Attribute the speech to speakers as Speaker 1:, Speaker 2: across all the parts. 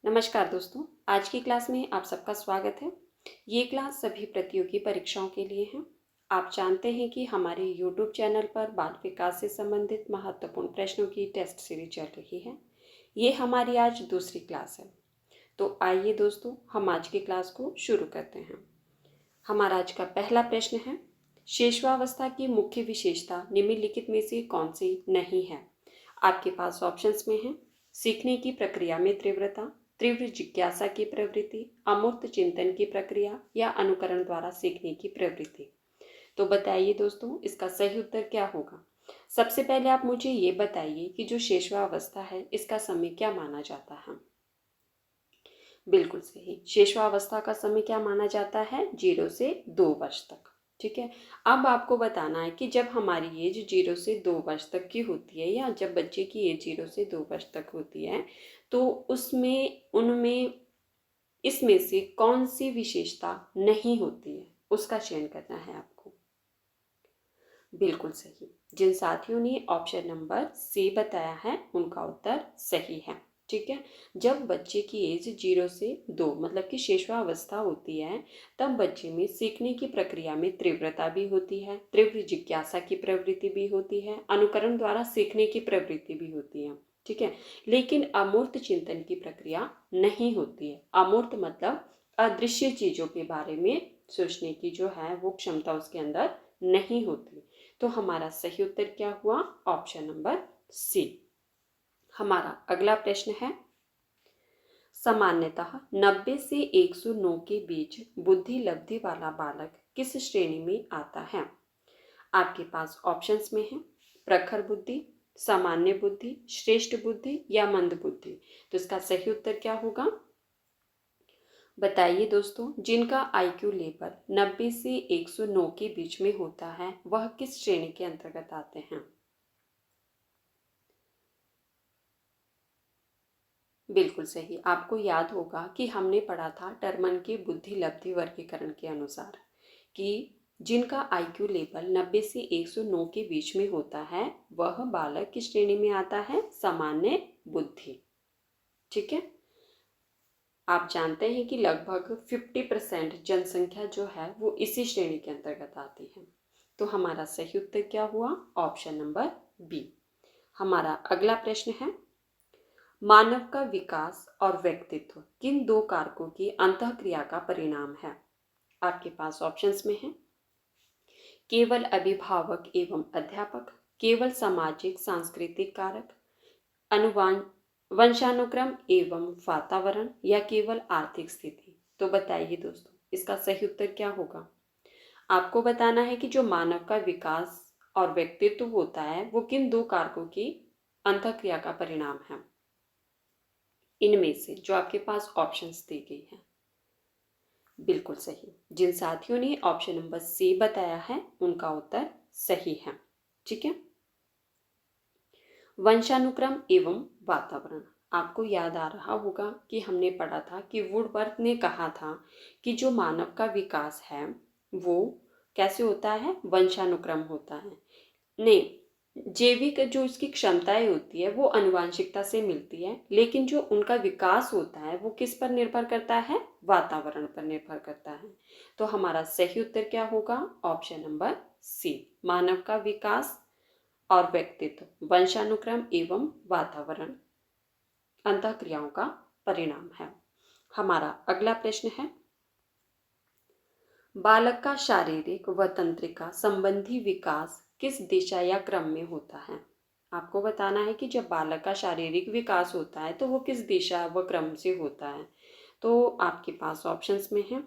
Speaker 1: नमस्कार दोस्तों, आज की क्लास में आप सबका स्वागत है। ये क्लास सभी प्रतियोगी परीक्षाओं के लिए है। आप जानते हैं कि हमारे YouTube चैनल पर बाल विकास से संबंधित महत्वपूर्ण प्रश्नों की टेस्ट सीरीज चल रही है। ये हमारी आज दूसरी क्लास है। तो आइए दोस्तों, हम आज की क्लास को शुरू करते हैं। हमारा आज का पहला प्रश्न है, शेषवावस्था की मुख्य विशेषता निम्नलिखित में से कौन सी नहीं है? आपके पास ऑप्शंस में है सीखने की प्रक्रिया में तीव्रता, तीव्र जिज्ञासा की प्रवृत्ति, अमूर्त चिंतन की प्रक्रिया या अनुकरण द्वारा सीखने की प्रवृत्ति। तो बताइए दोस्तों, इसका सही उत्तर क्या होगा? सबसे पहले आप मुझे ये बताइए कि जो शेषवावस्था है इसका समय क्या माना जाता है? बिल्कुल सही, शेषवावस्था का समय क्या माना जाता है? 0 से 2 वर्ष तक। ठीक है। अब आपको बताना है कि जब हमारी एज 0 से 2 वर्ष तक की होती है या जब बच्चे की एज 0 से 2 वर्ष तक होती है तो उनमें इसमें से कौन सी विशेषता नहीं होती है, उसका चयन करना है आपको। बिल्कुल सही, जिन साथियों ने ऑप्शन नंबर सी बताया है उनका उत्तर सही है। ठीक है। जब बच्चे की एज 0 से 2 मतलब कि शेषवावस्था होती है तब बच्चे में सीखने की प्रक्रिया में तीव्रता भी होती है, तीव्र जिज्ञासा की प्रवृत्ति भी होती है, अनुकरण द्वारा सीखने की प्रवृत्ति भी होती है। ठीक है। लेकिन अमूर्त चिंतन की प्रक्रिया नहीं होती है। अमूर्त मतलब अदृश्य चीजों के बारे में सोचने की जो है वो क्षमता उसके अंदर नहीं होती। तो हमारा सही उत्तर क्या हुआ? Option number C. हमारा अगला प्रश्न है, सामान्यतः 90 से 109 के बीच बुद्धि लब्धि वाला बालक किस श्रेणी में आता है? आपके पास ऑप्शंस में है प्रखर बुद्धि, सामान्य बुद्धि, श्रेष्ठ बुद्धि या मंद बुद्धि। तो इसका सही उत्तर क्या होगा? बताइए दोस्तों, जिनका IQ लेवल 90 से 109 के बीच में होता है वह किस श्रेणी के अंतर्गत आते हैं? बिल्कुल सही। आपको याद होगा कि हमने पढ़ा था टर्मन के बुद्धि लब्धि वर्गीकरण के अनुसार कि जिनका IQ लेवल 90 से 109 के बीच में होता है वह बालक किस श्रेणी में आता है? सामान्य बुद्धि। ठीक है। आप जानते हैं कि लगभग 50% जनसंख्या जो है वो इसी श्रेणी के अंतर्गत आती है। तो हमारा सही उत्तर क्या हुआ? Option number B. हमारा अगला प्रश्न है, मानव का विकास और व्यक्तित्व किन दो कारकों की अंतःक्रिया का परिणाम है? आपके पास ऑप्शंस में है केवल अभिभावक एवं अध्यापक, केवल सामाजिक सांस्कृतिक कारक, अनुवान वंशानुक्रम एवं वातावरण या केवल आर्थिक स्थिति। तो बताइए दोस्तों, इसका सही उत्तर क्या होगा? आपको बताना है कि जो मानव का विकास और व्यक्तित्व होता है वो किन दो कारकों की अंतःक्रिया का परिणाम है। इनमें से जो आपके पास ऑप्शंस दी गई हैं। बिल्कुल सही, जिन साथियों ने ऑप्शन नंबर सी बताया है उनका उत्तर सही है। ठीक है। वंशानुक्रम एवं वातावरण, आपको याद आ रहा होगा कि हमने पढ़ा था कि वुडवर्थ ने कहा था कि जो मानव का विकास है वो कैसे होता है? वंशानुक्रम होता है। नहीं, जैविक जो उसकी क्षमताएं होती है वो आनुवांशिकता से मिलती है, लेकिन जो उनका विकास होता है वो किस पर निर्भर करता है? वातावरण पर निर्भर करता है। तो हमारा सही उत्तर क्या होगा? ऑप्शन नंबर सी, मानव का विकास और व्यक्तित्व वंशानुक्रम एवं वातावरण अंतःक्रियाओं का परिणाम है। हमारा अगला प्रश्न है, बालक का शारीरिक व तंत्रिका संबंधी विकास किस दिशा या क्रम में होता है? आपको बताना है कि जब बालक का शारीरिक विकास होता है तो वो किस दिशा व क्रम से होता है। तो आपके पास ऑप्शंस में है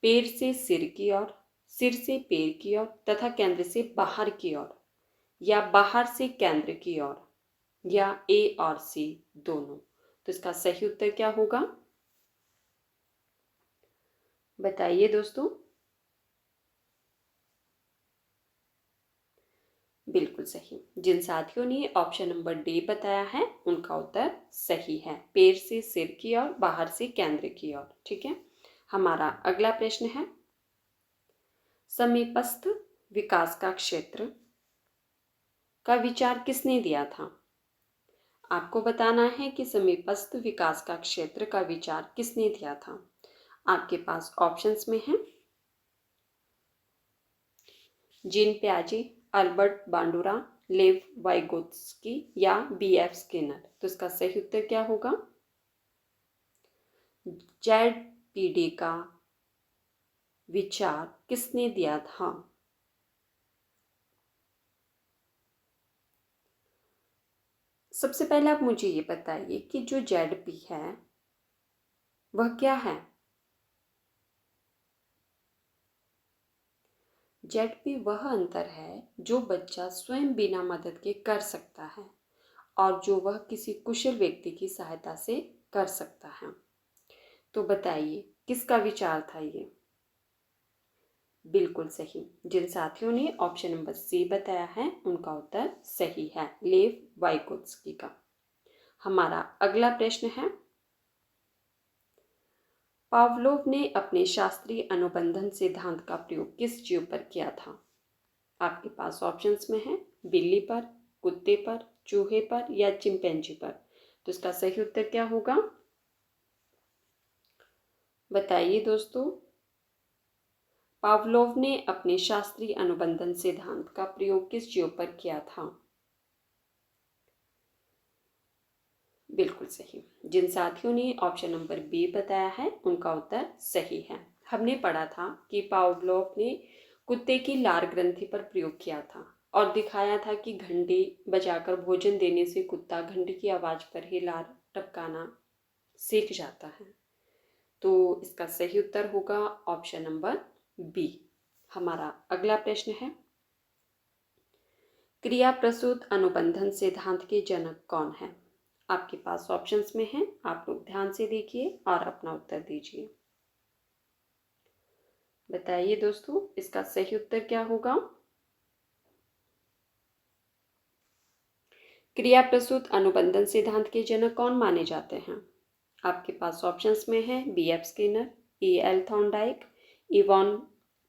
Speaker 1: पैर से सिर की ओर, सिर से पैर की ओर तथा केंद्र से बाहर की ओर, या बाहर से केंद्र की ओर, या ए और सी दोनों। तो इसका सही उत्तर क्या होगा? बताइए दोस्तों। बिल्कुल सही, जिन साथियों ने ऑप्शन नंबर डी बताया है उनका उत्तर सही है, पैर से सिर की ओर, बाहर से केंद्र की ओर। ठीक है। हमारा अगला प्रश्न है, समीपस्थ विकास का क्षेत्र का विचार किसने दिया था? आपको बताना है कि समीपस्थ विकास का क्षेत्र का विचार किसने दिया था। आपके पास ऑप्शंस में है जीन प्याजे, अल्बर्ट बांडुरा, लेव वाइगोत्स्की या बी.एफ. स्किनर। तो इसका सही उत्तर क्या होगा? जेड.पी.डी का विचार किसने दिया था? सबसे पहले आप मुझे ये बताइए कि जो जेड.पी है वह क्या है? जेड.पी वह अंतर है जो बच्चा स्वयं बिना मदद के कर सकता है और जो वह किसी कुशल व्यक्ति की सहायता से कर सकता है। तो बताइए किसका विचार था ये? बिल्कुल सही। जिन साथियों ने ऑप्शन नंबर सी बताया है उनका उत्तर सही है, लेव वाइगोत्स्की का। हमारा अगला प्रश्न है, पावलोव ने अपने शास्त्रीय अनुबंधन सिद्धांत का प्रयोग किस जीव पर किया था? आपके पास ऑप्शंस में है बिल्ली पर, कुत्ते पर, चूहे पर या चिंपैंजी पर। तो इसका सही उत्तर क्या होगा? बताइए दोस्तों। पावलोव ने अपने शास्त्रीय अनुबंधन सिद्धांत का प्रयोग किस जीव पर किया था? बिल्कुल सही। जिन साथियों ने ऑप्शन नंबर बी बताया है उनका उत्तर सही है। हमने पढ़ा था कि पावलोव ने कुत्ते की लार ग्रंथि पर प्रयोग किया था और दिखाया था कि घंटी बजाकर भोजन देने से कुत्ता घंटी की आवाज़ पर ही लार टपकाना सीख जाता है। तो इसका सही उत्तर होगा ऑप्शन नंबर बी। हमारा अगला प्रश्न है, क्रिया प्रसूत अनुबंधन सिद्धांत के जनक कौन है? आपके पास ऑप्शंस में है, आप लोग ध्यान से देखिए और अपना उत्तर दीजिए। बताइए दोस्तों इसका सही उत्तर क्या होगा? क्रिया प्रसूत अनुबंधन सिद्धांत के जनक कौन माने जाते हैं? आपके पास ऑप्शंस में है B F. Skinner, E L. Thorndike, Ivan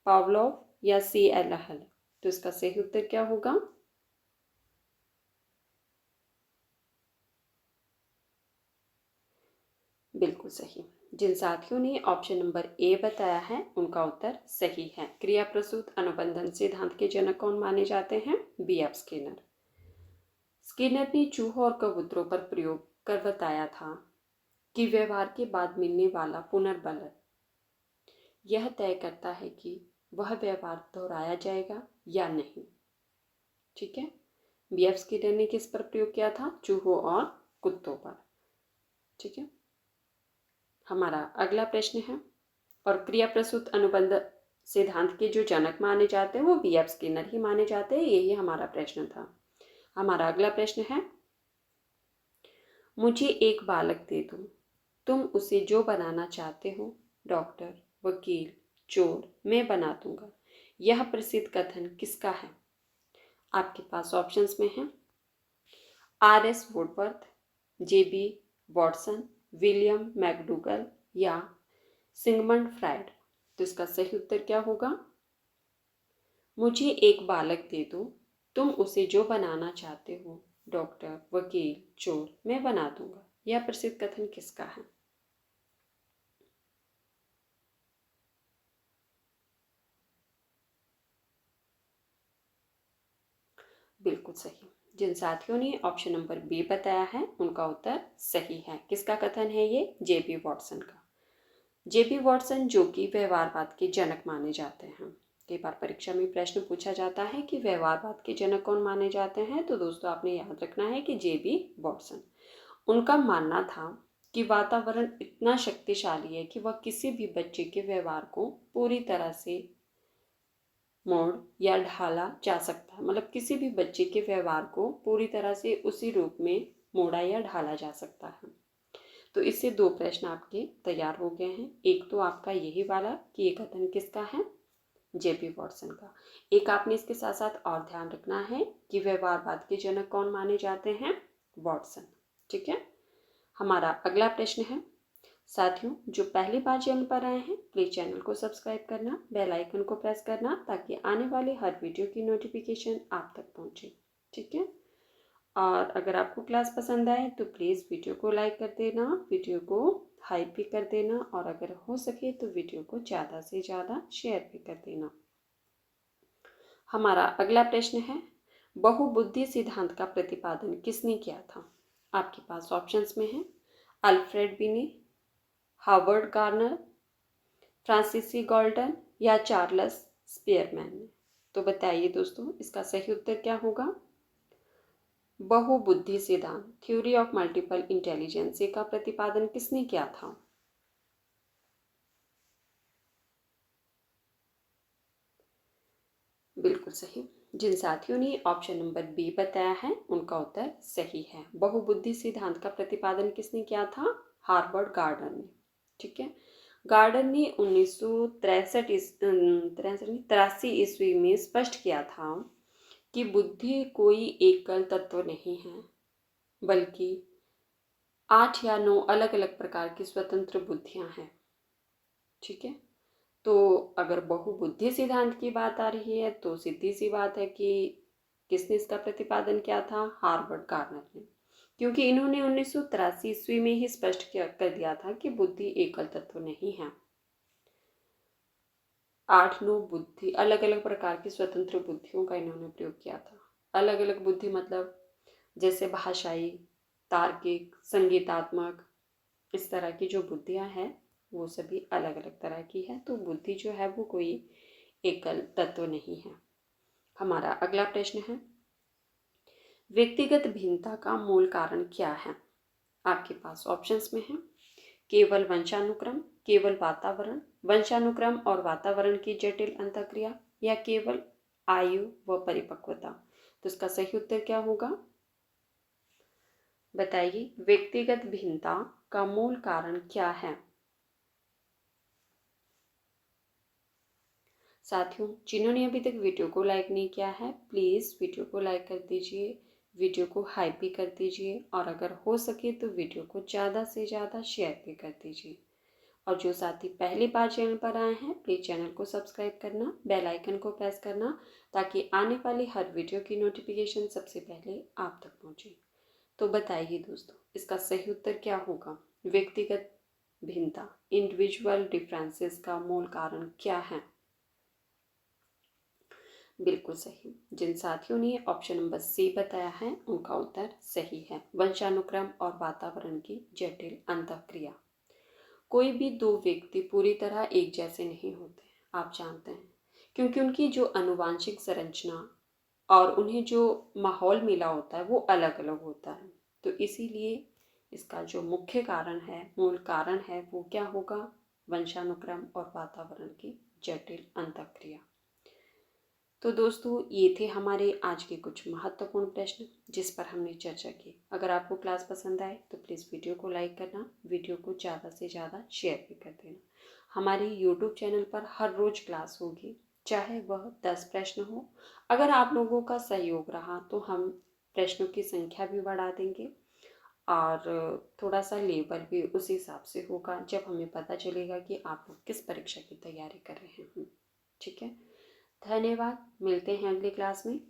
Speaker 1: Pavlov या सी.एल. हल। तो इसका सही उत्तर क्या होगा? बिल्कुल सही। जिन साथियों ने ऑप्शन नंबर ए बताया है उनका उत्तर सही है। क्रिया प्रसूत अनुबंधन सिद्धांत के जनक कौन माने जाते हैं? बी.एफ. स्किनर। स्किनर ने चूहों और कबूतरों पर प्रयोग कर बताया था कि व्यवहार के बाद मिलने वाला पुनर्बल यह तय करता है कि वह व्यवहार दोहराया जाएगा या नहीं। ठीक है। बी.एफ. स्किनर ने किस पर प्रयोग किया था? चूहों और कुत्तों पर। ठीक है। हमारा अगला प्रश्न है, और क्रिया प्रसूत अनुबंध सिद्धांत के जो जनक माने जाते हैं वो बी.एफ. स्किनर ही माने जाते हैं। यही हमारा प्रश्न था। हमारा अगला प्रश्न है, मुझे एक बालक दे दो, तुम उसे जो बनाना चाहते हो, डॉक्टर, वकील, चोर, मैं बना दूंगा। यह प्रसिद्ध कथन किसका है? आपके पास ऑप्शंस में है RS. Woodworth, JB. Watson, William McDougall या सिगमंड फ्राइड। तो इसका सही उत्तर क्या होगा? मुझे एक बालक दे दो, तुम उसे जो बनाना चाहते हो, डॉक्टर, वकील, चोर, मैं बना दूंगा। यह प्रसिद्ध कथन किसका है? बिल्कुल सही। जिन साथियों ने ऑप्शन नंबर बी बताया है उनका उत्तर सही है। किसका कथन है ये? जे.बी. वॉटसन का। जे.बी. वॉटसन जो कि व्यवहारवाद के जनक माने जाते हैं। कई बार परीक्षा में प्रश्न पूछा जाता है कि व्यवहारवाद के जनक कौन माने जाते हैं, तो दोस्तों आपने याद रखना है कि जे.बी. वॉटसन। उनका मानना था कि वातावरण इतना शक्तिशाली है कि वह किसी भी बच्चे के व्यवहार को पूरी तरह से मोड़ या ढाला जा सकता है। मतलब किसी भी बच्चे के व्यवहार को पूरी तरह से उसी रूप में मोड़ा या ढाला जा सकता है। तो इससे दो प्रश्न आपके तैयार हो गए हैं। एक तो आपका यही वाला कि ये कथन किसका है? जे.बी. वॉटसन का। एक आपने इसके साथ साथ और ध्यान रखना है कि व्यवहारवाद के जनक कौन माने जाते हैं? वॉटसन। ठीक है। हमारा अगला प्रश्न है, साथियों जो पहली बार चैनल पर आए हैं प्लीज़ चैनल को सब्सक्राइब करना, बेल आइकन को प्रेस करना ताकि आने वाली हर वीडियो की नोटिफिकेशन आप तक पहुंचे। ठीक है। और अगर आपको क्लास पसंद आए तो प्लीज़ वीडियो को लाइक कर देना, वीडियो को हाइप भी कर देना और अगर हो सके तो वीडियो को ज़्यादा से ज़्यादा शेयर भी कर देना। हमारा अगला प्रश्न है, बहुबुद्धि सिद्धांत का प्रतिपादन किसने किया था? आपके पास ऑप्शंस में है अल्फ्रेड बिने, हार्वर्ड गार्नर, फ्रांसीसी गॉल्डन या चार्ल्स स्पीयरमैन ने। तो बताइए दोस्तों, इसका सही उत्तर क्या होगा? बहुबुद्धि सिद्धांत, थ्योरी ऑफ मल्टीपल इंटेलिजेंस का प्रतिपादन किसने किया था? बिल्कुल सही। जिन साथियों ने ऑप्शन नंबर बी बताया है उनका उत्तर सही है। बहुबुद्धि सिद्धांत का प्रतिपादन किसने किया था? हार्वर्ड गार्डनर ने। ठीक है। गार्डन ने 1963 ईस्वी में स्पष्ट किया था कि बुद्धि कोई एकल तत्व नहीं है, बल्कि 8 या 9 अलग अलग प्रकार की स्वतंत्र बुद्धियां हैं। ठीक है। तो अगर बहुबुद्धि सिद्धांत की बात आ रही है तो सीधी सी बात है कि किसने इसका प्रतिपादन किया था? हार्वर्ड गार्नर ने। क्योंकि इन्होंने 1983 ईस्वी में ही स्पष्ट कर दिया था कि बुद्धि एकल तत्व नहीं है। 8-9 बुद्धि, अलग अलग प्रकार की स्वतंत्र बुद्धियों का इन्होंने प्रयोग किया था। अलग अलग बुद्धि मतलब जैसे भाषाई, तार्किक, संगीतात्मक, इस तरह की जो बुद्धियां हैं वो सभी अलग अलग तरह की है। तो बुद्धि जो है वो कोई एकल तत्व नहीं है। हमारा अगला प्रश्न है, व्यक्तिगत भिन्नता का मूल कारण क्या है? आपके पास ऑप्शंस में है केवल वंशानुक्रम, केवल वातावरण, वंशानुक्रम और वातावरण की जटिल अंतःक्रिया या केवल आयु व परिपक्वता। तो इसका सही उत्तर क्या होगा? बताइए, व्यक्तिगत भिन्नता का मूल कारण क्या है? साथियों, जिन्होंने अभी तक वीडियो को लाइक नहीं किया है प्लीज़ वीडियो को लाइक कर दीजिए, वीडियो को हाइप भी कर दीजिए और अगर हो सके तो वीडियो को ज़्यादा से ज़्यादा शेयर भी कर दीजिए। और जो साथी पहली बार चैनल पर आए हैं प्लीज़ चैनल को सब्सक्राइब करना, बेल आइकन को प्रेस करना ताकि आने वाली हर वीडियो की नोटिफिकेशन सबसे पहले आप तक पहुँचे। तो बताइए दोस्तों, इसका सही उत्तर क्या होगा? व्यक्तिगत भिन्नता, इंडिविजुअल डिफरेंसेस का मूल कारण क्या है? बिल्कुल सही। जिन साथियों ने ऑप्शन नंबर सी बताया है उनका उत्तर सही है, वंशानुक्रम और वातावरण की जटिल अंतःक्रिया। कोई भी दो व्यक्ति पूरी तरह एक जैसे नहीं होते, आप जानते हैं, क्योंकि उनकी जो आनुवांशिक संरचना और उन्हें जो माहौल मिला होता है वो अलग अलग होता है। तो इसीलिए इसका जो मुख्य कारण है, मूल कारण है, वो क्या होगा? वंशानुक्रम और वातावरण की जटिल अंतःक्रिया। तो दोस्तों, ये थे हमारे आज के कुछ महत्वपूर्ण प्रश्न जिस पर हमने चर्चा की। अगर आपको क्लास पसंद आए तो प्लीज़ वीडियो को लाइक करना, वीडियो को ज़्यादा से ज़्यादा शेयर भी कर देना। हमारे यूट्यूब चैनल पर हर रोज़ क्लास होगी, चाहे वह 10 प्रश्न हो। अगर आप लोगों का सहयोग रहा तो हम प्रश्नों की संख्या भी बढ़ा देंगे और थोड़ा सा लेवल भी उस हिसाब से होगा जब हमें पता चलेगा कि आप लोग किस परीक्षा की तैयारी कर रहे हैं। ठीक है। धन्यवाद, मिलते हैं अगली क्लास में।